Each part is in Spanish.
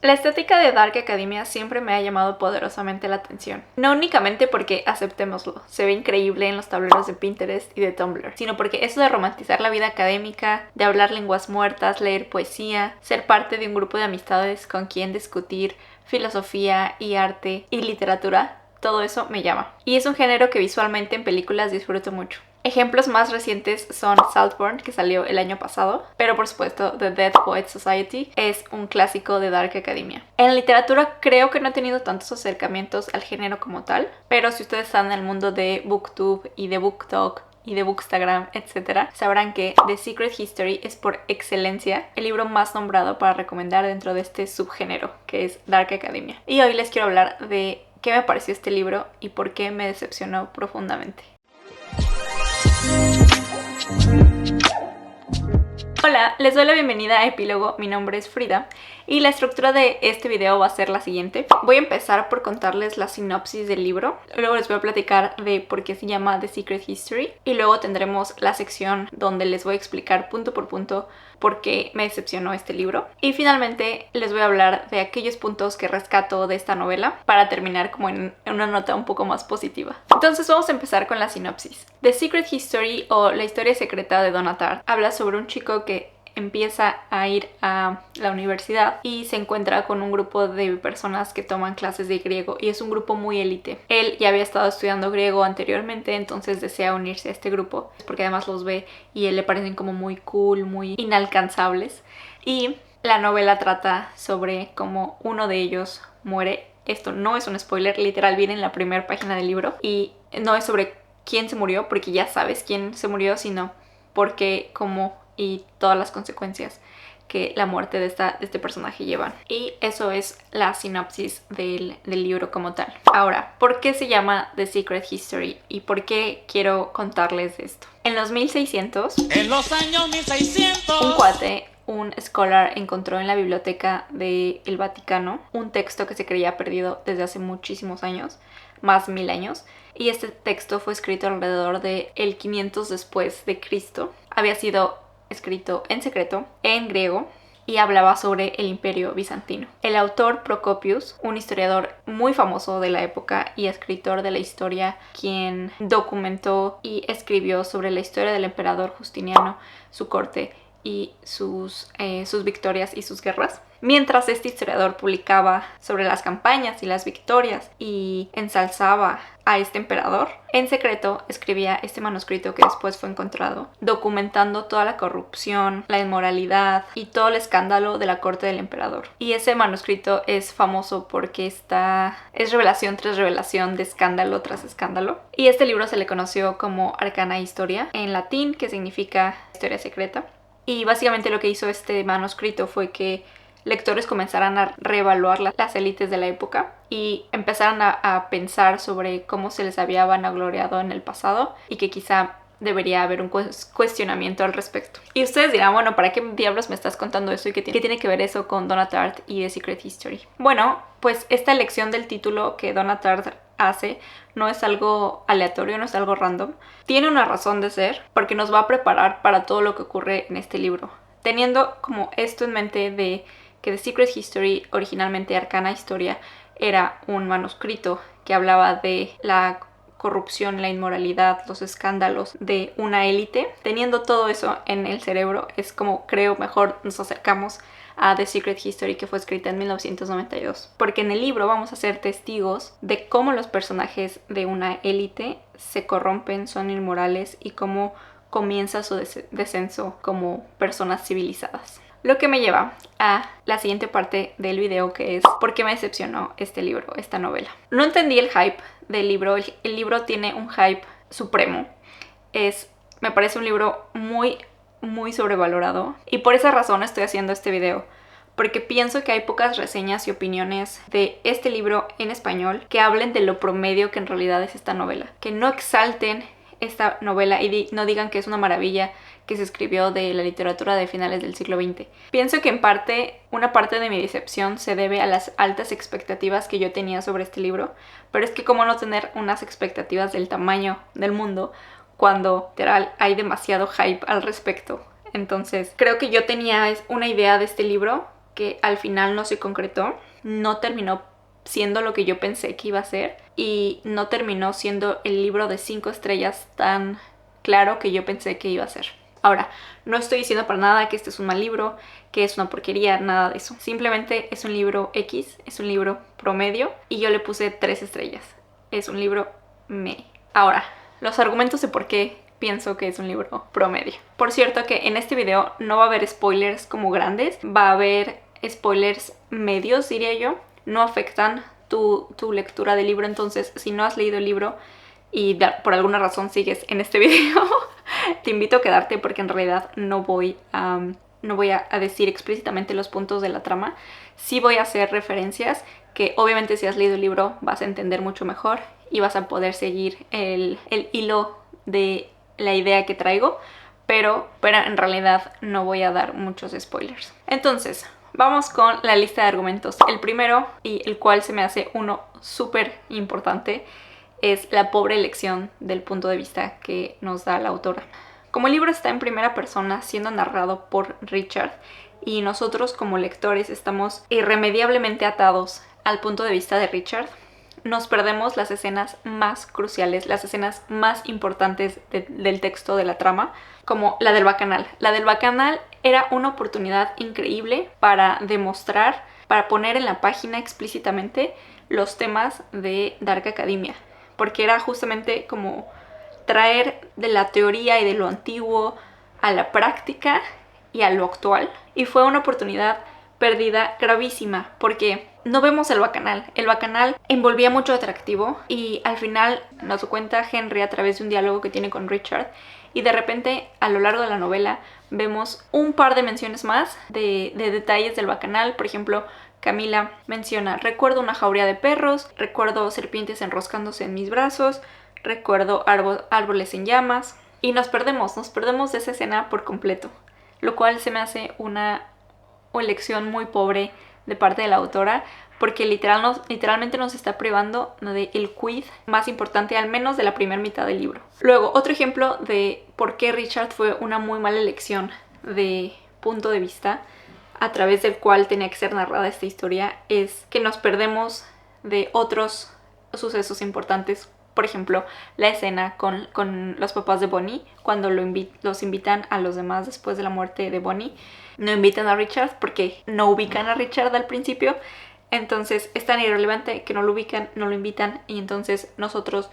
La estética de Dark Academia siempre me ha llamado poderosamente la atención. No únicamente porque, aceptémoslo, se ve increíble en los tableros de Pinterest y de Tumblr, sino porque eso de romantizar la vida académica, de hablar lenguas muertas, leer poesía, ser parte de un grupo de amistades con quien discutir filosofía y arte y literatura, todo eso me llama. Y es un género que visualmente en películas disfruto mucho. Ejemplos más recientes son Saltburn, que salió el año pasado, pero por supuesto The Dead Poets Society es un clásico de Dark Academia. En literatura creo que no he tenido tantos acercamientos al género como tal, pero si ustedes están en el mundo de BookTube y de BookTok y de Bookstagram, etc., sabrán que The Secret History es por excelencia el libro más nombrado para recomendar dentro de este subgénero, que es Dark Academia. Y hoy les quiero hablar de qué me pareció este libro y por qué me decepcionó profundamente. Hola, les doy la bienvenida a Epílogo, mi nombre es Frida y la estructura de este video va a ser la siguiente. Voy a empezar por contarles la sinopsis del libro, luego les voy a platicar de por qué se llama The Secret History y luego tendremos la sección donde les voy a explicar punto por punto por qué me decepcionó este libro y finalmente les voy a hablar de aquellos puntos que rescato de esta novela para terminar como en una nota un poco más positiva. Entonces vamos a empezar con la sinopsis. The Secret History o La historia secreta de Donna Tartt habla sobre un chico que empieza a ir a la universidad y se encuentra con un grupo de personas que toman clases de griego y es un grupo muy élite. Él ya había estado estudiando griego anteriormente, entonces desea unirse a este grupo porque además los ve y a él le parecen como muy cool, muy inalcanzables. Y la novela trata sobre cómo uno de ellos muere. Esto no es un spoiler, literal viene en la primera página del libro y no es sobre quién se murió porque ya sabes quién se murió, sino porque, cómo y todas las consecuencias que la muerte de este personaje llevan. Y eso es la sinopsis del libro como tal. Ahora, ¿por qué se llama The Secret History? ¿Y por qué quiero contarles esto? En los 1600, en los años 1600, un cuate, un scholar, encontró en la biblioteca del Vaticano un texto que se creía perdido desde hace muchísimos años, más 1000 años, y este texto fue escrito alrededor de el 500 después de Cristo. Había sido escrito en secreto, en griego, y hablaba sobre el Imperio Bizantino. El autor Procopius, un historiador muy famoso de la época y escritor de la historia, quien documentó y escribió sobre la historia del emperador Justiniano, su corte y sus victorias y sus guerras. Mientras este historiador publicaba sobre las campañas y las victorias y ensalzaba a este emperador, en secreto escribía este manuscrito que después fue encontrado, documentando toda la corrupción, la inmoralidad y todo el escándalo de la corte del emperador. Y ese manuscrito es famoso porque es revelación tras revelación de escándalo tras escándalo. Y este libro se le conoció como Arcana Historia, en latín, que significa historia secreta. Y básicamente lo que hizo este manuscrito fue que lectores comenzaran a reevaluar las élites de la época y empezaran a pensar sobre cómo se les había vanagloriado en el pasado y que quizá debería haber un cuestionamiento al respecto. Y ustedes dirán, bueno, ¿para qué diablos me estás contando eso? ¿Y qué tiene que ver eso con Donna Tartt y The Secret History? Bueno, pues esta elección del título que Donna Tartt hace no es algo aleatorio, no es algo random. Tiene una razón de ser porque nos va a preparar para todo lo que ocurre en este libro. Teniendo como esto en mente de que The Secret History, originalmente Arcana Historia, era un manuscrito que hablaba de la corrupción, la inmoralidad, los escándalos de una élite. Teniendo todo eso en el cerebro es como creo mejor nos acercamos a The Secret History, que fue escrita en 1992. Porque en el libro vamos a ser testigos de cómo los personajes de una élite se corrompen, son inmorales y cómo comienza su descenso como personas civilizadas. Lo que me lleva a la siguiente parte del video, que es ¿por qué me decepcionó este libro, esta novela? No entendí el hype del libro. El libro tiene un hype supremo. Me parece un libro muy, muy sobrevalorado. Y por esa razón estoy haciendo este video. Porque pienso que hay pocas reseñas y opiniones de este libro en español que hablen de lo promedio que en realidad es esta novela. Que no exalten esta novela y no digan que es una maravilla que se escribió de la literatura de finales del siglo XX. Pienso que una parte de mi decepción se debe a las altas expectativas que yo tenía sobre este libro, pero es que cómo no tener unas expectativas del tamaño del mundo cuando literal hay demasiado hype al respecto. Entonces creo que yo tenía una idea de este libro que al final no se concretó, no terminó siendo lo que yo pensé que iba a ser y no terminó siendo el libro de 5 estrellas tan claro que yo pensé que iba a ser. Ahora, no estoy diciendo para nada que este es un mal libro, que es una porquería, nada de eso. Simplemente es un libro X, es un libro promedio y yo le puse 3 estrellas. Es un libro me. Ahora, los argumentos de por qué pienso que es un libro promedio. Por cierto que en este video no va a haber spoilers como grandes, va a haber spoilers medios, diría yo. No afectan tu lectura del libro, entonces si no has leído el libro y por alguna razón sigues en este video, te invito a quedarte porque en realidad no voy a decir explícitamente los puntos de la trama. Sí voy a hacer referencias que obviamente si has leído el libro vas a entender mucho mejor y vas a poder seguir el hilo de la idea que traigo, pero en realidad no voy a dar muchos spoilers. Entonces, vamos con la lista de argumentos. El primero, y el cual se me hace uno súper importante, es la pobre elección del punto de vista que nos da la autora. Como el libro está en primera persona, siendo narrado por Richard, y nosotros como lectores estamos irremediablemente atados al punto de vista de Richard, nos perdemos las escenas más cruciales, las escenas más importantes del texto de la trama, como la del bacanal. La del bacanal era una oportunidad increíble para demostrar, para poner en la página explícitamente los temas de Dark Academia, porque era justamente como traer de la teoría y de lo antiguo a la práctica y a lo actual. Y fue una oportunidad perdida gravísima porque no vemos el bacanal. El bacanal envolvía mucho atractivo y al final nos cuenta Henry a través de un diálogo que tiene con Richard y de repente a lo largo de la novela vemos un par de menciones más de detalles del bacanal. Por ejemplo, Camila menciona: recuerdo una jauría de perros, recuerdo serpientes enroscándose en mis brazos, recuerdo árboles en llamas, y nos perdemos de esa escena por completo, lo cual se me hace una elección muy pobre de parte de la autora, porque literalmente nos está privando del quid más importante, al menos de la primera mitad del libro. Luego, otro ejemplo de por qué Richard fue una muy mala elección de punto de vista a través del cual tenía que ser narrada esta historia es que nos perdemos de otros sucesos importantes. Por ejemplo, la escena con los papás de Bonnie, cuando los invitan a los demás después de la muerte de Bonnie. No invitan a Richard porque no ubican a Richard al principio. Entonces es tan irrelevante que no lo ubican, no lo invitan, y entonces nosotros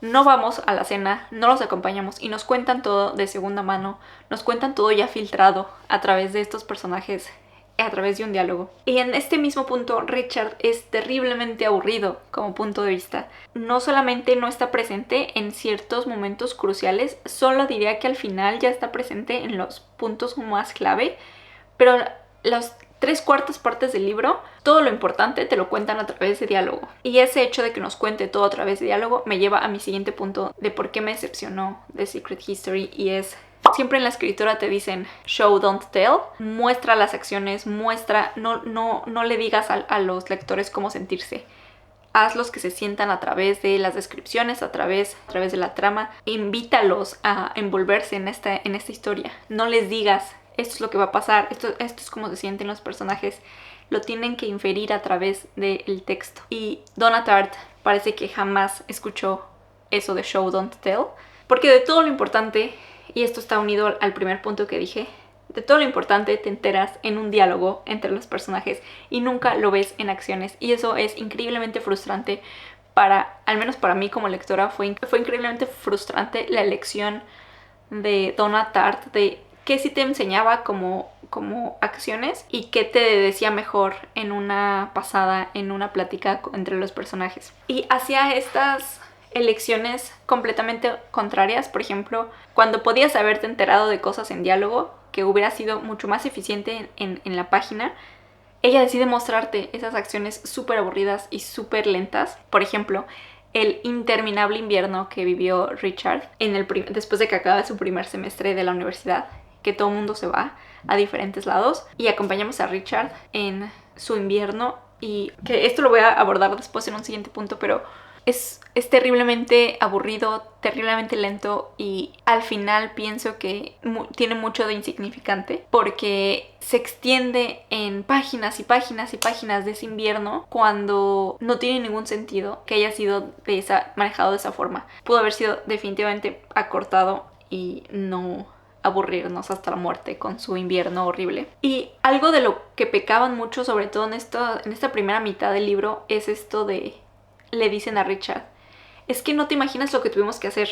no vamos a la cena, no los acompañamos y nos cuentan todo de segunda mano, nos cuentan todo ya filtrado a través de estos personajes, a través de un diálogo. Y en este mismo punto Richard es terriblemente aburrido como punto de vista. No solamente no está presente en ciertos momentos cruciales, solo diría que al final ya está presente en los puntos más clave, pero las 3/4 partes del libro, todo lo importante te lo cuentan a través de diálogo. Y ese hecho de que nos cuente todo a través de diálogo me lleva a mi siguiente punto de por qué me decepcionó The Secret History, y es: siempre en la escritura te dicen show, don't tell. Muestra las acciones, no le digas a los lectores cómo sentirse. Hazlos que se sientan a través de las descripciones, a través de la trama. Invítalos a envolverse en esta historia. No les digas: esto es lo que va a pasar, esto es cómo se sienten los personajes. Lo tienen que inferir a través del texto. Y Donna Tartt parece que jamás escuchó eso de show, don't tell. Porque de todo lo importante, y esto está unido al primer punto que dije, de todo lo importante te enteras en un diálogo entre los personajes y nunca lo ves en acciones. Y eso es increíblemente frustrante al menos para mí como lectora. Fue increíblemente frustrante la elección de Donna Tartt de qué sí te enseñaba como acciones y qué te decía mejor en una pasada, en una plática entre los personajes. Y hacía estas elecciones completamente contrarias. Por ejemplo, cuando podías haberte enterado de cosas en diálogo que hubiera sido mucho más eficiente en la página, ella decide mostrarte esas acciones súper aburridas y súper lentas. Por ejemplo, el interminable invierno que vivió Richard después de que acaba su primer semestre de la universidad, que todo el mundo se va a diferentes lados y acompañamos a Richard en su invierno, y que esto lo voy a abordar después en un siguiente punto, pero Es terriblemente aburrido, terriblemente lento y al final pienso que tiene mucho de insignificante porque se extiende en páginas y páginas y páginas de ese invierno cuando no tiene ningún sentido que haya sido manejado de esa forma. Pudo haber sido definitivamente acortado y no aburrirnos hasta la muerte con su invierno horrible. Y algo de lo que pecaban mucho, sobre todo en esta primera mitad del libro, es esto de... Le dicen a Richard, es que no te imaginas lo que tuvimos que hacer,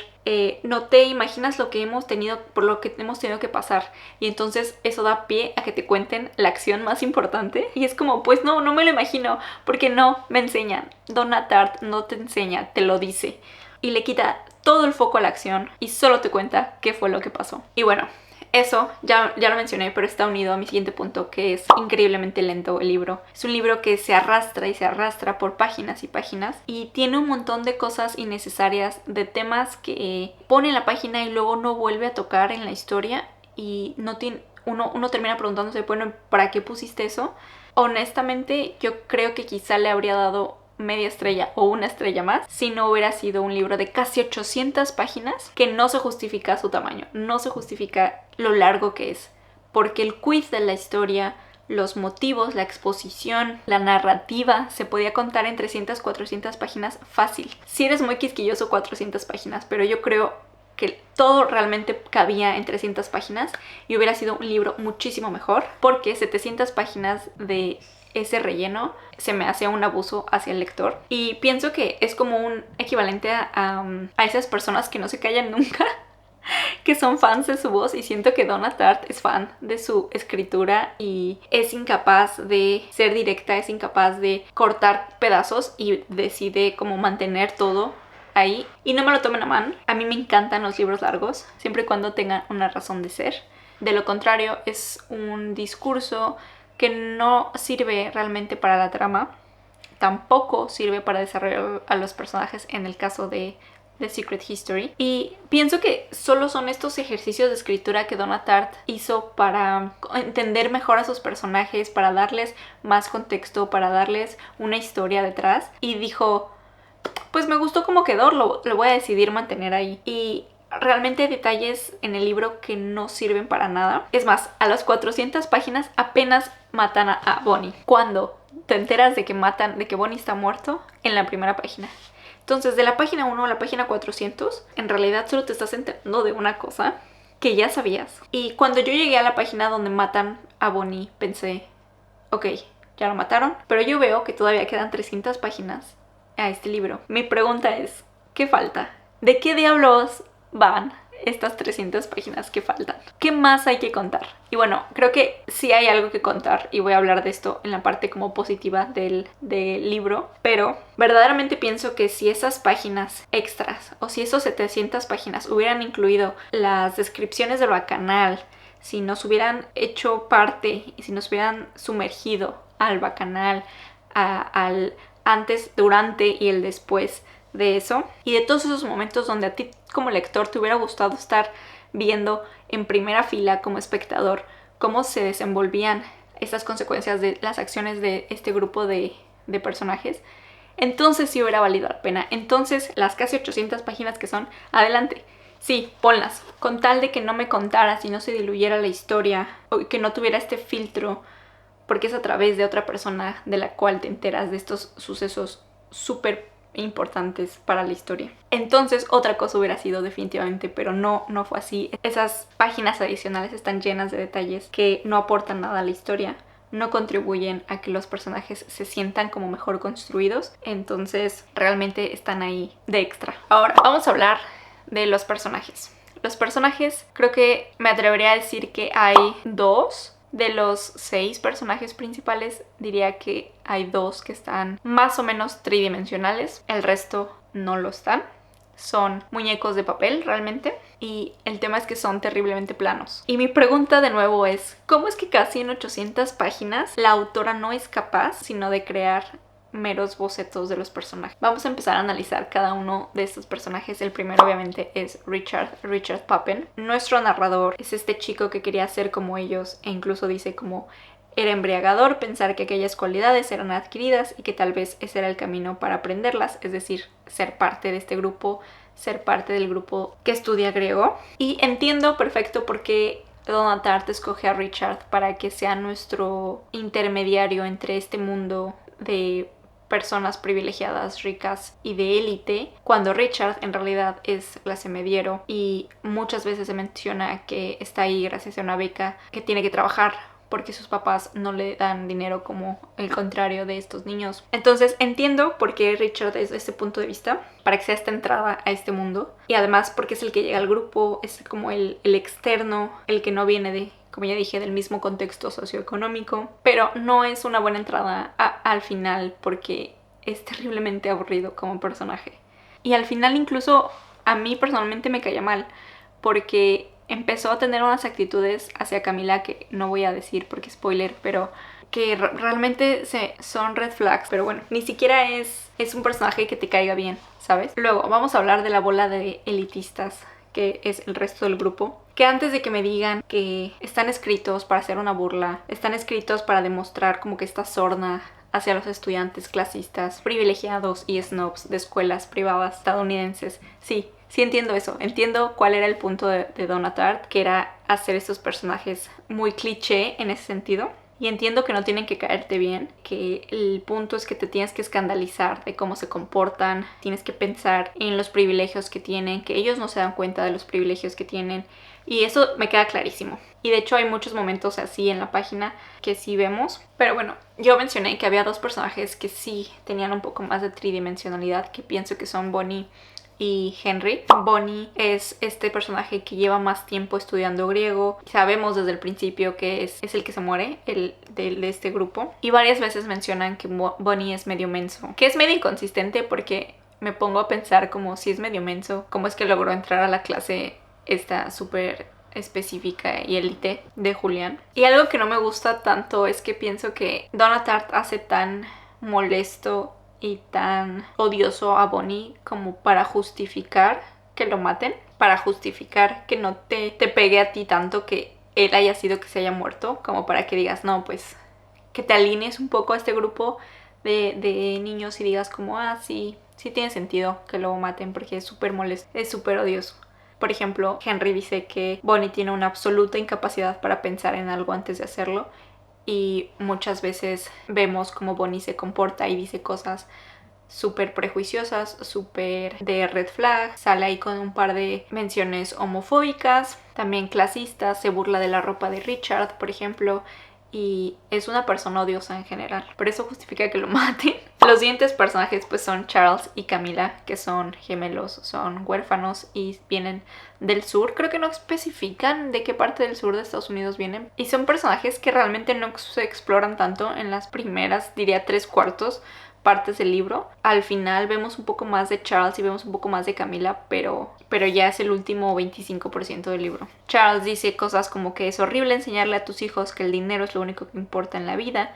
no te imaginas lo que hemos tenido, por lo que hemos tenido que pasar. Y entonces eso da pie a que te cuenten la acción más importante. Y es como, pues no me lo imagino, porque no me enseñan. Donna Tartt no te enseña, te lo dice. Y le quita todo el foco a la acción y solo te cuenta qué fue lo que pasó. Y bueno, eso ya lo mencioné, pero está unido a mi siguiente punto, que es increíblemente lento el libro. Es un libro que se arrastra y se arrastra por páginas y páginas y tiene un montón de cosas innecesarias, de temas que pone en la página y luego no vuelve a tocar en la historia y no tiene, uno termina preguntándose, bueno, ¿para qué pusiste eso? Honestamente, yo creo que quizá le habría dado media estrella o una estrella más si no hubiera sido un libro de casi 800 páginas que no se justifica su tamaño, no se justifica lo largo que es, porque el quiz de la historia, los motivos, la exposición, la narrativa se podía contar en 300, 400 páginas fácil. Si eres muy quisquilloso, 400 páginas, pero yo creo que todo realmente cabía en 300 páginas y hubiera sido un libro muchísimo mejor, porque 700 páginas de ese relleno se me hace un abuso hacia el lector y pienso que es como un equivalente a esas personas que no se callan nunca que son fans de su voz, y siento que Donna Tartt es fan de su escritura y es incapaz de ser directa, es incapaz de cortar pedazos y decide como mantener todo ahí. Y no me lo tomen a mal, a mí me encantan los libros largos siempre y cuando tengan una razón de ser. De lo contrario, es un discurso que no sirve realmente para la trama, tampoco sirve para desarrollar a los personajes en el caso de The Secret History. Y pienso que solo son estos ejercicios de escritura que Donna Tartt hizo para entender mejor a sus personajes, para darles más contexto, para darles una historia detrás. Y dijo, pues me gustó cómo quedó, lo voy a decidir mantener ahí. Y realmente hay detalles en el libro que no sirven para nada. Es más, a las 400 páginas apenas matan a Bonnie. Cuando te enteras de que Bonnie está muerto en la primera página. Entonces, de la página 1 a la página 400, en realidad solo te estás enterando de una cosa que ya sabías. Y cuando yo llegué a la página donde matan a Bonnie, pensé, ok, ya lo mataron, pero yo veo que todavía quedan 300 páginas a este libro. Mi pregunta es, ¿qué falta? ¿De qué diablos van estas 300 páginas que faltan? ¿Qué más hay que contar? Y bueno, creo que sí hay algo que contar y voy a hablar de esto en la parte como positiva del libro, pero verdaderamente pienso que si esas páginas extras o si esos 700 páginas hubieran incluido las descripciones del bacanal, si nos hubieran hecho parte y si nos hubieran sumergido al bacanal, al antes, durante y el después de eso, y de todos esos momentos donde a ti como lector te hubiera gustado estar viendo en primera fila como espectador cómo se desenvolvían estas consecuencias de las acciones de este grupo de personajes, entonces sí hubiera valido la pena. Entonces las casi 800 páginas que son, adelante, sí, ponlas, con tal de que no me contaras y no se diluyera la historia o que no tuviera este filtro, porque es a través de otra persona de la cual te enteras de estos sucesos súper importantes para la historia. Entonces otra cosa hubiera sido definitivamente, pero no fue así. Esas páginas adicionales están llenas de detalles que no aportan nada a la historia, no contribuyen a que los personajes se sientan como mejor construidos, entonces realmente están ahí de extra. Ahora vamos a hablar de los personajes. Los personajes, creo que me atrevería a decir que hay dos. De los 6 personajes principales, diría que hay 2 que están más o menos tridimensionales. El resto no lo están. Son muñecos de papel realmente. Y el tema es que son terriblemente planos. Y mi pregunta de nuevo es, ¿cómo es que casi en 800 páginas la autora no es capaz sino de crear meros bocetos de los personajes? Vamos a empezar a analizar cada uno de estos personajes. El primero obviamente es Richard Papen. Nuestro narrador es este chico que quería ser como ellos e incluso dice como era embriagador pensar que aquellas cualidades eran adquiridas y que tal vez ese era el camino para aprenderlas, es decir, ser parte de este grupo, ser parte del grupo que estudia griego. Y entiendo perfecto por qué Donna Tartt escoge a Richard para que sea nuestro intermediario entre este mundo de personas privilegiadas, ricas y de élite, cuando Richard en realidad es clase mediero y muchas veces se menciona que está ahí gracias a una beca, que tiene que trabajar porque sus papás no le dan dinero, como el contrario de estos niños. Entonces entiendo por qué Richard es de este punto de vista, para que sea esta entrada a este mundo, y además porque es el que llega al grupo, es como el externo, el que no viene de, como ya dije, del mismo contexto socioeconómico, pero no es una buena entrada al final porque es terriblemente aburrido como personaje. Y al final incluso a mí personalmente me caía mal, porque empezó a tener unas actitudes hacia Camila que no voy a decir porque spoiler, pero que realmente son red flags. Pero bueno, ni siquiera es un personaje que te caiga bien, ¿sabes? Luego vamos a hablar de la bola de elitistas, que es el resto del grupo, que antes de que me digan que están escritos para hacer una burla, están escritos para demostrar como que esta sorna hacia los estudiantes clasistas, privilegiados y snobs de escuelas privadas estadounidenses. Sí entiendo eso, entiendo cuál era el punto de Donna Tartt, que era hacer estos personajes muy cliché en ese sentido. Y entiendo que no tienen que caerte bien, que el punto es que te tienes que escandalizar de cómo se comportan, tienes que pensar en los privilegios que tienen, que ellos no se dan cuenta de los privilegios que tienen, y eso me queda clarísimo. Y de hecho hay muchos momentos así en la página que sí vemos. Pero bueno, yo mencioné que había dos personajes que sí tenían un poco más de tridimensionalidad, que pienso que son Bonnie y Henry. Bonnie es este personaje que lleva más tiempo estudiando griego. Sabemos desde el principio que es el que se muere, el de este grupo. Y varias veces mencionan que Bonnie es medio menso, que es medio inconsistente, porque me pongo a pensar como si es medio menso, cómo es que logró entrar a la clase esta súper específica y élite de Julián. Y algo que no me gusta tanto es que pienso que Donna Tartt hace tan molesto y tan odioso a Bonnie como para justificar que lo maten, para justificar que no te pegue a ti tanto que él haya sido que se haya muerto, como para que digas, no, pues que te alinees un poco a este grupo de niños y digas como, sí tiene sentido que lo maten porque es súper molesto, es súper odioso. Por ejemplo, Henry dice que Bonnie tiene una absoluta incapacidad para pensar en algo antes de hacerlo, y muchas veces vemos cómo Bonnie se comporta y dice cosas súper prejuiciosas, súper de red flag. Sale ahí con un par de menciones homofóbicas, también clasistas, se burla de la ropa de Richard, por ejemplo, y es una persona odiosa en general. Por eso justifica que lo maten. Los siguientes personajes pues son Charles y Camila, que son gemelos, son huérfanos y vienen del sur. Creo que no especifican de qué parte del sur de Estados Unidos vienen. Y son personajes que realmente no se exploran tanto en las primeras, diría 3/4 partes del libro. Al final vemos un poco más de Charles y vemos un poco más de Camila, pero ya es el último 25% del libro. Charles dice cosas como que es horrible enseñarle a tus hijos que el dinero es lo único que importa en la vida,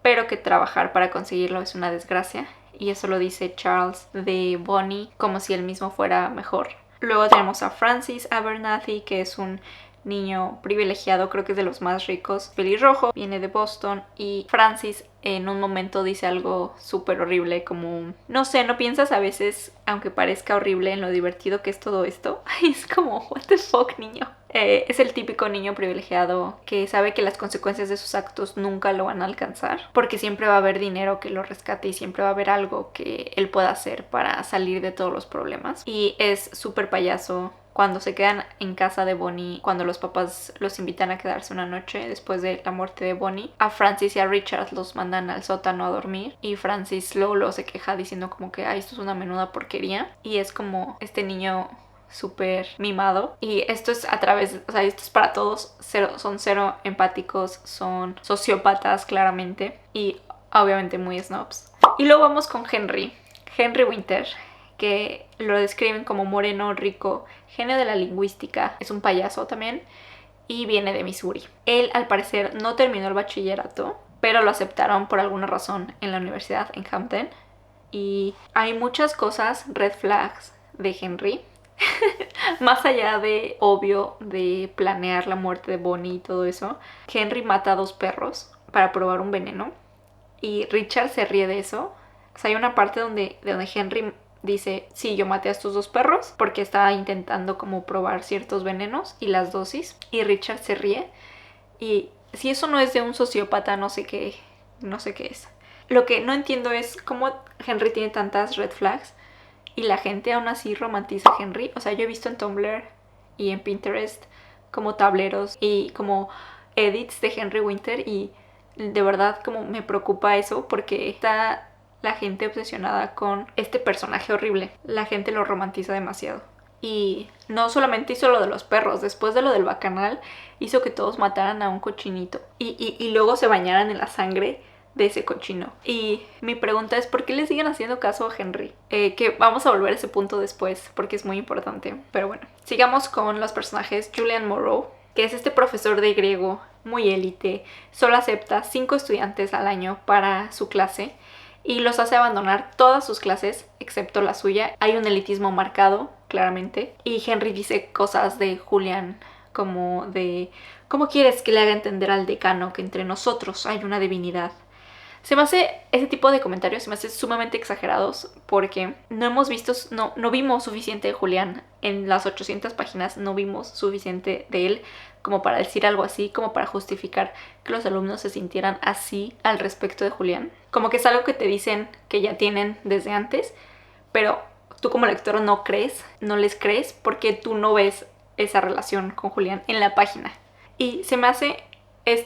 pero que trabajar para conseguirlo es una desgracia. Y eso lo dice Charles de Bonnie como si él mismo fuera mejor. Luego tenemos a Francis Abernathy, que es un niño privilegiado, creo que es de los más ricos, pelirrojo, viene de Boston, y Francis en un momento dice algo súper horrible, como, no sé, ¿no piensas a veces, aunque parezca horrible, en lo divertido que es todo esto? Es como, what the fuck, niño. Es el típico niño privilegiado que sabe que las consecuencias de sus actos nunca lo van a alcanzar, porque siempre va a haber dinero que lo rescate y siempre va a haber algo que él pueda hacer para salir de todos los problemas. Y es súper payaso cuando se quedan en casa de Bonnie, cuando los papás los invitan a quedarse una noche después de la muerte de Bonnie. A Francis y a Richard los mandan al sótano a dormir, y Francis luego se queja diciendo como que esto es una menuda porquería, y es como este niño súper mimado. Y esto es a través, o sea, esto es para todos, son cero empáticos, son sociópatas claramente, y obviamente muy snobs. Y luego vamos con Henry Winter, que lo describen como moreno, rico, genio de la lingüística, es un payaso también, y viene de Missouri. Él al parecer no terminó el bachillerato, pero lo aceptaron por alguna razón en la universidad en Hampton, y hay muchas cosas, red flags de Henry. Más allá de, obvio, de planear la muerte de Bonnie y todo eso, Henry mata a 2 perros para probar un veneno. Y Richard se ríe de eso. O sea, hay una parte donde Henry dice, sí, yo maté a estos 2 perros porque estaba intentando como probar ciertos venenos y las dosis. Y Richard se ríe. Y si eso no es de un sociópata, no sé qué es. Lo que no entiendo es cómo Henry tiene tantas red flags y la gente aún así romantiza a Henry. O sea, yo he visto en Tumblr y en Pinterest como tableros y como edits de Henry Winter y de verdad como me preocupa eso porque está la gente obsesionada con este personaje horrible. La gente lo romantiza demasiado. Y no solamente hizo lo de los perros, después de lo del bacanal hizo que todos mataran a un cochinito y luego se bañaran en la sangre de ese cochino. Y mi pregunta es, ¿por qué le siguen haciendo caso a Henry? Que vamos a volver a ese punto después porque es muy importante. Pero bueno, sigamos con los personajes. Julian Morrow, que es este profesor de griego muy élite, solo acepta 5 estudiantes al año para su clase y los hace abandonar todas sus clases excepto la suya. Hay un elitismo marcado, claramente, y Henry dice cosas de Julian como de ¿cómo quieres que le haga entender al decano que entre nosotros hay una divinidad? Se me hace, ese tipo de comentarios se me hace sumamente exagerados porque no vimos suficiente de Julián en las 800 páginas, no vimos suficiente de él como para decir algo así, como para justificar que los alumnos se sintieran así al respecto de Julián. Como que es algo que te dicen que ya tienen desde antes, pero tú como lector no les crees porque tú no ves esa relación con Julián en la página. Y se me hace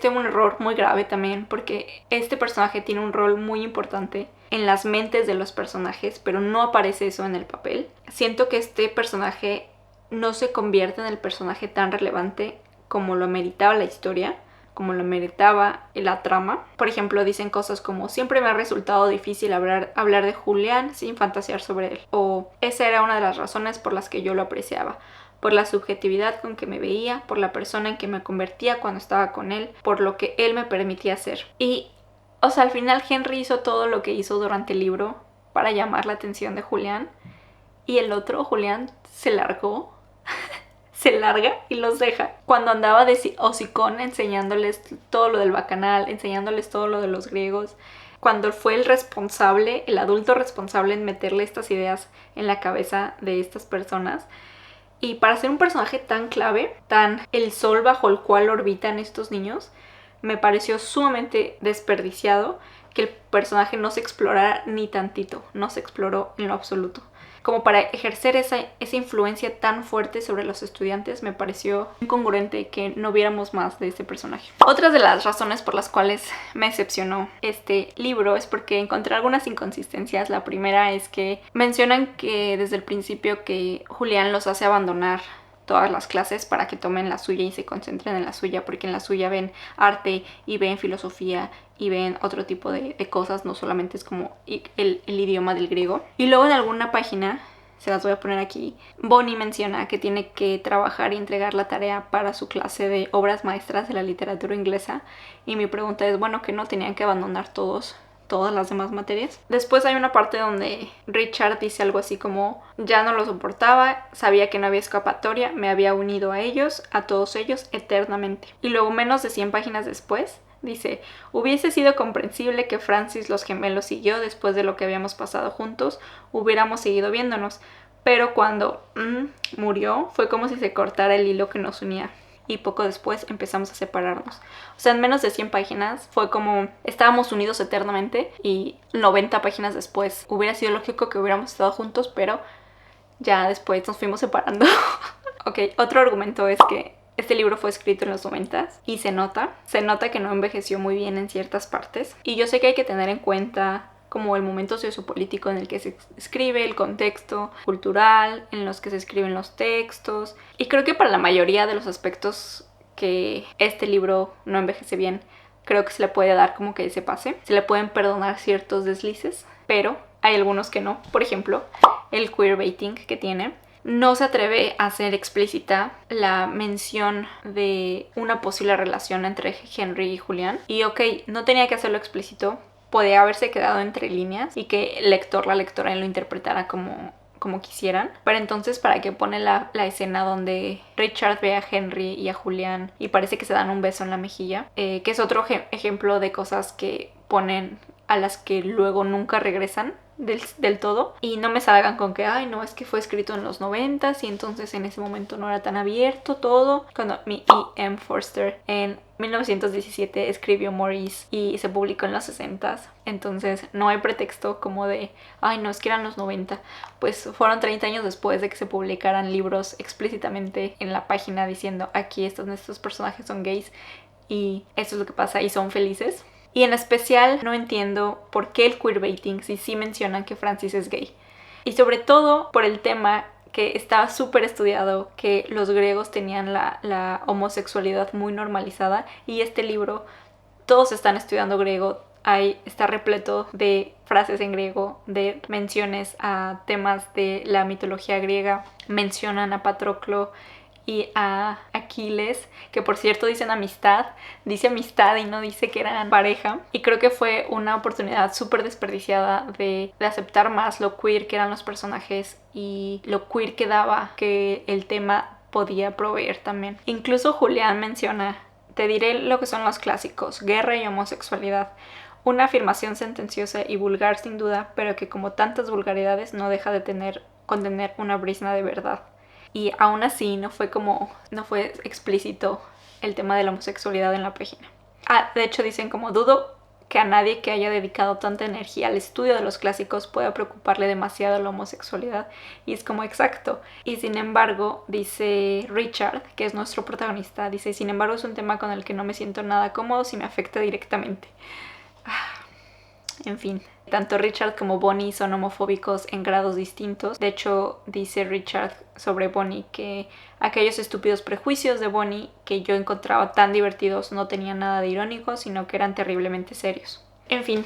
un error muy grave también porque este personaje tiene un rol muy importante en las mentes de los personajes, pero no aparece eso en el papel. Siento que este personaje no se convierte en el personaje tan relevante como lo meritaba la historia, como lo meritaba la trama. Por ejemplo, dicen cosas como siempre me ha resultado difícil hablar de Julián sin fantasear sobre él, o esa era una de las razones por las que yo lo apreciaba, por la subjetividad con que me veía, por la persona en que me convertía cuando estaba con él, por lo que él me permitía hacer. Y, o sea, al final Henry hizo todo lo que hizo durante el libro para llamar la atención de Julián, y el otro, Julián, se largó, se larga y los deja. Cuando andaba de hocicón enseñándoles todo lo del bacanal, enseñándoles todo lo de los griegos, cuando fue el adulto responsable en meterle estas ideas en la cabeza de estas personas. Y para ser un personaje tan clave, tan el sol bajo el cual orbitan estos niños, me pareció sumamente desperdiciado que el personaje no se explorara ni tantito, no se exploró en lo absoluto. Como para ejercer esa influencia tan fuerte sobre los estudiantes, me pareció incongruente que no viéramos más de este personaje. Otras de las razones por las cuales me decepcionó este libro es porque encontré algunas inconsistencias. La primera es que mencionan que desde el principio que Julián los hace abandonar todas las clases para que tomen la suya y se concentren en la suya, porque en la suya ven arte y ven filosofía y ven otro tipo de cosas, no solamente es como el idioma del griego. Y luego en alguna página, se las voy a poner aquí, Bonnie menciona que tiene que trabajar y entregar la tarea para su clase de obras maestras de la literatura inglesa, y mi pregunta es, bueno, que no tenían que abandonar todas las demás materias. Después hay una parte donde Richard dice algo así como ya no lo soportaba, sabía que no había escapatoria, me había unido a todos ellos eternamente. Y luego menos de 100 páginas después dice, hubiese sido comprensible que Francis los gemelos siguió después de lo que habíamos pasado juntos, hubiéramos seguido viéndonos, pero cuando murió fue como si se cortara el hilo que nos unía. Y poco después empezamos a separarnos. O sea, en menos de 100 páginas fue como estábamos unidos eternamente y 90 páginas después hubiera sido lógico que hubiéramos estado juntos, pero ya después nos fuimos separando. Ok, otro argumento es que este libro fue escrito en los 90s y se nota que no envejeció muy bien en ciertas partes. Y yo sé que hay que tener en cuenta como el momento sociopolítico en el que se escribe, el contexto cultural en los que se escriben los textos. Y creo que para la mayoría de los aspectos que este libro no envejece bien, creo que se le puede dar como que ese pase. Se le pueden perdonar ciertos deslices, pero hay algunos que no. Por ejemplo, el queerbaiting que tiene. No se atreve a hacer explícita la mención de una posible relación entre Henry y Julián. Y ok, no tenía que hacerlo explícito, podía haberse quedado entre líneas y que el lector, la lectora lo interpretara como como quisieran. Pero entonces, ¿para qué pone la escena donde Richard ve a Henry y a Julián y parece que se dan un beso en la mejilla? Que es otro ejemplo de cosas que ponen a las que luego nunca regresan del todo. Y no me salgan con que, ay, no, es que fue escrito en los 90s y entonces en ese momento no era tan abierto todo. Cuando mi E.M. Forster en 1917 escribió Maurice y se publicó en los 60s. Entonces no hay pretexto como de, ay, no, es que eran los 90. Pues fueron 30 años después de que se publicaran libros explícitamente en la página diciendo, aquí estos personajes son gays y esto es lo que pasa y son felices. Y en especial no entiendo por qué el queerbaiting si sí mencionan que Francis es gay. Y sobre todo por el tema que estaba súper estudiado, que los griegos tenían la homosexualidad muy normalizada. Y este libro, todos están estudiando griego, está repleto de frases en griego, de menciones a temas de la mitología griega. Mencionan a Patroclo y a Aquiles, que por cierto dicen amistad, dice amistad y no dice que eran pareja. Y creo que fue una oportunidad súper desperdiciada de aceptar más lo queer que eran los personajes y lo queer que daba que el tema podía proveer también. Incluso Julián menciona, te diré lo que son los clásicos, guerra y homosexualidad. Una afirmación sentenciosa y vulgar sin duda, pero que como tantas vulgaridades no deja de contener una brizna de verdad. Y aún así no fue explícito el tema de la homosexualidad en la página. De hecho dicen como, dudo que a nadie que haya dedicado tanta energía al estudio de los clásicos pueda preocuparle demasiado la homosexualidad. Y es como exacto. Y sin embargo, dice Richard, que es nuestro protagonista, dice, sin embargo es un tema con el que no me siento nada cómodo si me afecta directamente. En fin, tanto Richard como Bonnie son homofóbicos en grados distintos. De hecho, dice Richard sobre Bonnie que aquellos estúpidos prejuicios de Bonnie que yo encontraba tan divertidos no tenían nada de irónico, sino que eran terriblemente serios. En fin,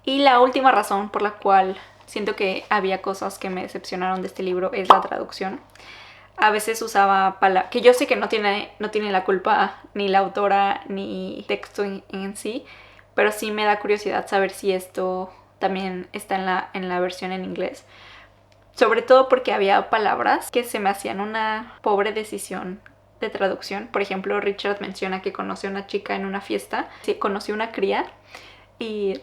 y la última razón por la cual siento que había cosas que me decepcionaron de este libro es la traducción. A veces usaba palabras que yo sé que no tiene la culpa ni la autora ni texto en sí, pero sí me da curiosidad saber si esto también está en la versión en inglés. Sobre todo porque había palabras que se me hacían una pobre decisión de traducción. Por ejemplo, Richard menciona que conoció a una chica en una fiesta. Sí, conoció una cría y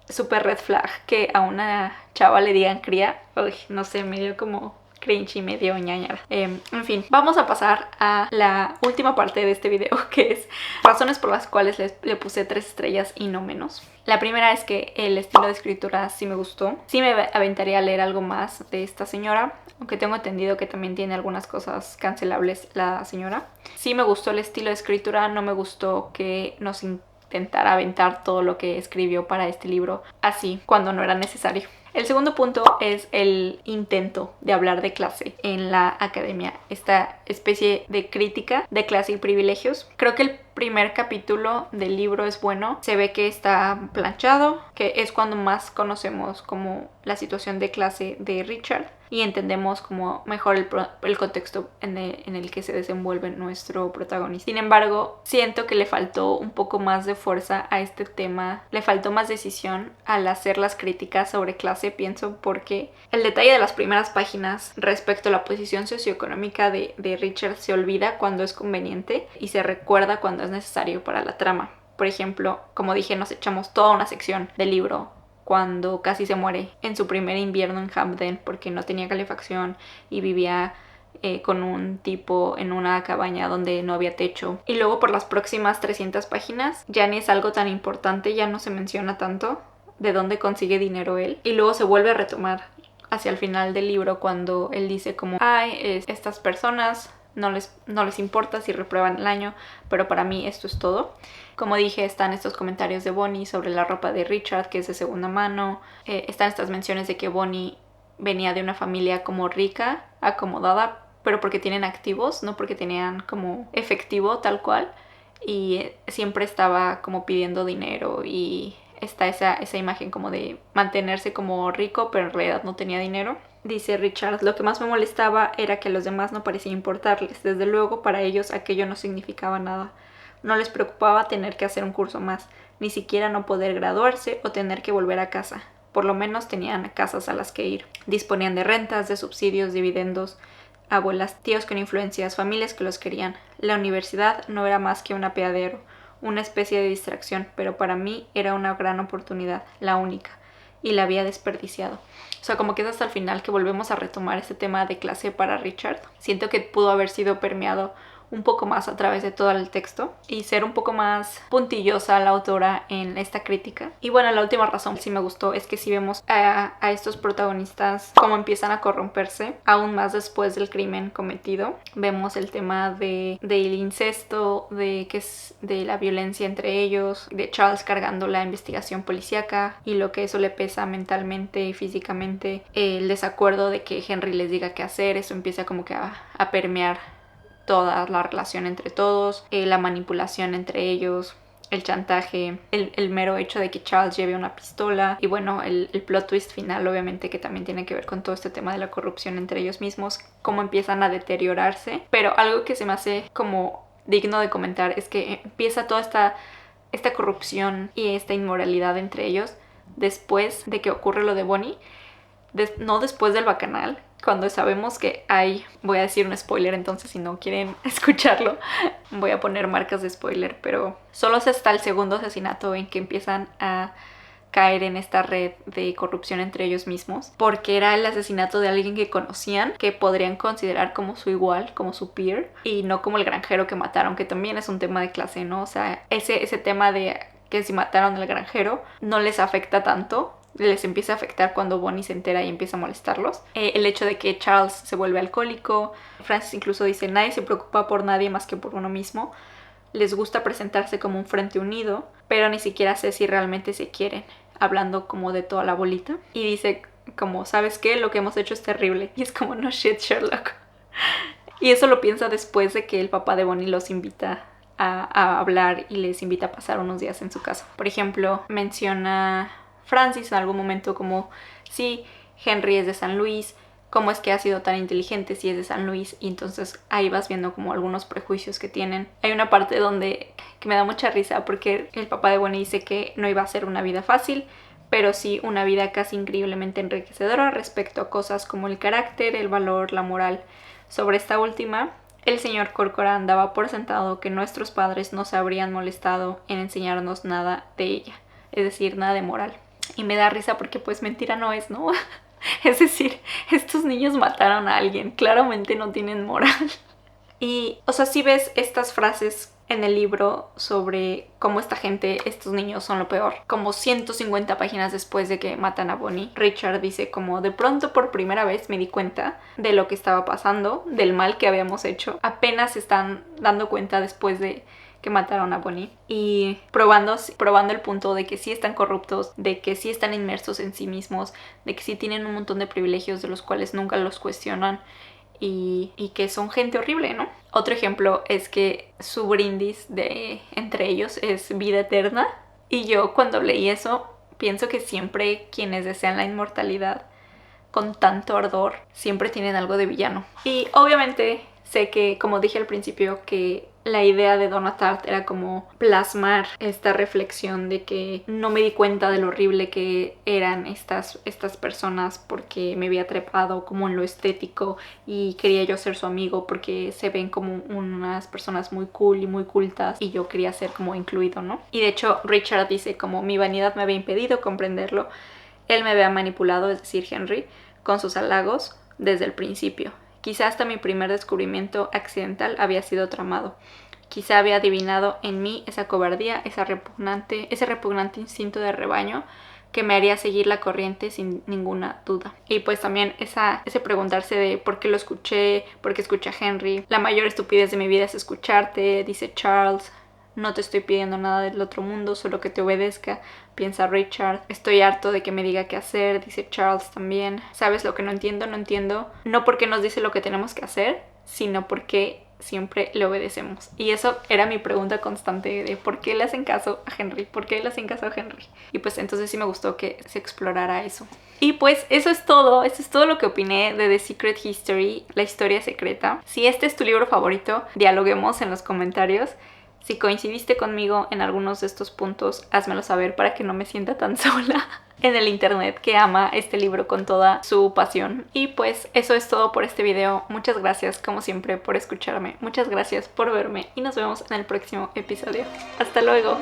super red flag que a una chava le digan cría. Uy, no sé, me dio como cringe y medio ñañara. En fin, vamos a pasar a la última parte de este video, que es razones por las cuales le puse 3 estrellas y no menos. La primera es que el estilo de escritura sí me gustó. Sí me aventaría a leer algo más de esta señora, aunque tengo entendido que también tiene algunas cosas cancelables la señora. Sí me gustó el estilo de escritura, no me gustó que nos intentara aventar todo lo que escribió para este libro así, cuando no era necesario. El segundo punto es el intento de hablar de clase en la academia, esta especie de crítica de clase y privilegios. Creo que el primer capítulo del libro es bueno, se ve que está planchado, que es cuando más conocemos como la situación de clase de Richard y entendemos como mejor el contexto en el que se desenvuelve nuestro protagonista. Sin embargo, siento que le faltó un poco más de fuerza a este tema, le faltó más decisión al hacer las críticas sobre clase, pienso, porque el detalle de las primeras páginas respecto a la posición socioeconómica de Richard se olvida cuando es conveniente y se recuerda cuando es necesario para la trama. Por ejemplo, como dije, nos echamos toda una sección del libro cuando casi se muere en su primer invierno en Hampden porque no tenía calefacción y vivía con un tipo en una cabaña donde no había techo. Y luego por las próximas 300 páginas ya ni es algo tan importante, ya no se menciona tanto de dónde consigue dinero él. Y luego se vuelve a retomar hacia el final del libro cuando él dice como, ay, estas personas no les importa si reprueban el año, pero para mí esto es todo. Como dije, están estos comentarios de Bonnie sobre la ropa de Richard, que es de segunda mano. Están estas menciones de que Bonnie venía de una familia como rica, acomodada, pero porque tienen activos, no porque tenían como efectivo tal cual. Y siempre estaba como pidiendo dinero y está esa imagen como de mantenerse como rico, pero en realidad no tenía dinero. Dice Richard, lo que más me molestaba era que a los demás no parecía importarles. Desde luego, para ellos aquello no significaba nada. No les preocupaba tener que hacer un curso más, ni siquiera no poder graduarse o tener que volver a casa. por lo menos tenían casas a las que ir. Disponían de rentas, de subsidios, dividendos, abuelas, tíos con influencias, familias que los querían. La universidad no era más que un apeadero, una especie de distracción, pero para mí era una gran oportunidad, la única, y la había desperdiciado. O sea, como que es hasta el final que volvemos a retomar este tema de clase para Richard. Siento que pudo haber sido permeado un poco más a través de todo el texto y ser un poco más puntillosa la autora en esta crítica. Y bueno, la última razón que sí me gustó es que si vemos a estos protagonistas cómo empiezan a corromperse aún más después del crimen cometido. Vemos el tema del incesto, de la violencia entre ellos, de Charles cargando la investigación policíaca y lo que eso le pesa mentalmente y físicamente, el desacuerdo de que Henry les diga qué hacer. Eso empieza como que a permear toda la relación entre todos, la manipulación entre ellos, el chantaje, el mero hecho de que Charles lleve una pistola y bueno, el plot twist final obviamente que también tiene que ver con todo este tema de la corrupción entre ellos mismos, cómo empiezan a deteriorarse. Pero algo que se me hace como digno de comentar es que empieza toda esta corrupción y esta inmoralidad entre ellos después de que ocurre lo de Bonnie, no después del bacanal, cuando sabemos que hay, voy a decir un spoiler, entonces si no quieren escucharlo voy a poner marcas de spoiler, pero solo es hasta el segundo asesinato en que empiezan a caer en esta red de corrupción entre ellos mismos, porque era el asesinato de alguien que conocían, que podrían considerar como su igual, como su peer, y no como el granjero que mataron, que también es un tema de clase, ¿no? O sea, ese tema de que si mataron al granjero no les afecta tanto, les empieza a afectar cuando Bonnie se entera y empieza a molestarlos. El hecho de que Charles se vuelve alcohólico, Francis incluso dice, nadie se preocupa por nadie más que por uno mismo, les gusta presentarse como un frente unido, pero ni siquiera sé si realmente se quieren, hablando como de toda la bolita. Y dice como, ¿sabes qué? Lo que hemos hecho es terrible. Y es como, no shit, Sherlock. Y eso lo piensa después de que el papá de Bonnie los invita a hablar y les invita a pasar unos días en su casa. Por ejemplo, menciona Francis en algún momento como, sí, Henry es de San Luis, cómo es que ha sido tan inteligente si es de San Luis, y entonces ahí vas viendo como algunos prejuicios que tienen. Hay una parte donde que me da mucha risa porque el papá de Bonnie dice que no iba a ser una vida fácil, pero sí una vida casi increíblemente enriquecedora respecto a cosas como el carácter, el valor, la moral. Sobre esta última, el señor Corcoran daba por sentado que nuestros padres no se habrían molestado en enseñarnos nada de ella, es decir, nada de moral. Y me da risa porque pues mentira no es, ¿no? Es decir, estos niños mataron a alguien, claramente no tienen moral. Y, o sea, si ves estas frases en el libro sobre cómo esta gente, estos niños son lo peor. Como 150 páginas después de que matan a Bonnie, Richard dice como, de pronto por primera vez me di cuenta de lo que estaba pasando, del mal que habíamos hecho. Apenas se están dando cuenta después de que mataron a Bonnie, y probando el punto de que sí están corruptos, de que sí están inmersos en sí mismos, de que sí tienen un montón de privilegios de los cuales nunca los cuestionan y que son gente horrible, ¿no? Otro ejemplo es que su brindis entre ellos es vida eterna, y yo cuando leí eso pienso que siempre quienes desean la inmortalidad con tanto ardor siempre tienen algo de villano. Y obviamente sé que, como dije al principio, que la idea de Donna Tartt era como plasmar esta reflexión de que no me di cuenta de lo horrible que eran estas personas porque me había trepado como en lo estético y quería yo ser su amigo porque se ven como unas personas muy cool y muy cultas y yo quería ser como incluido, ¿no? Y de hecho Richard dice como mi vanidad me había impedido comprenderlo, él me había manipulado, es decir, Henry, con sus halagos desde el principio. Quizá hasta mi primer descubrimiento accidental había sido tramado. Quizá había adivinado en mí esa cobardía, ese repugnante instinto de rebaño que me haría seguir la corriente sin ninguna duda. Y pues también ese preguntarse de por qué lo escuché, por qué escuché a Henry. La mayor estupidez de mi vida es escucharte, dice Charles. No te estoy pidiendo nada del otro mundo, solo que te obedezca, piensa Richard. Estoy harto de que me diga qué hacer, dice Charles también. ¿Sabes lo que no entiendo? No entiendo. No porque nos dice lo que tenemos que hacer, sino porque siempre le obedecemos. Y eso era mi pregunta constante de ¿por qué le hacen caso a Henry? ¿Por qué le hacen caso a Henry? Y pues entonces sí me gustó que se explorara eso. Y pues eso es todo lo que opiné de The Secret History, la historia secreta. Si este es tu libro favorito, dialoguemos en los comentarios. Si coincidiste conmigo en algunos de estos puntos, házmelo saber para que no me sienta tan sola en el internet que ama este libro con toda su pasión. Y pues eso es todo por este video. Muchas gracias como siempre por escucharme, muchas gracias por verme y nos vemos en el próximo episodio. Hasta luego.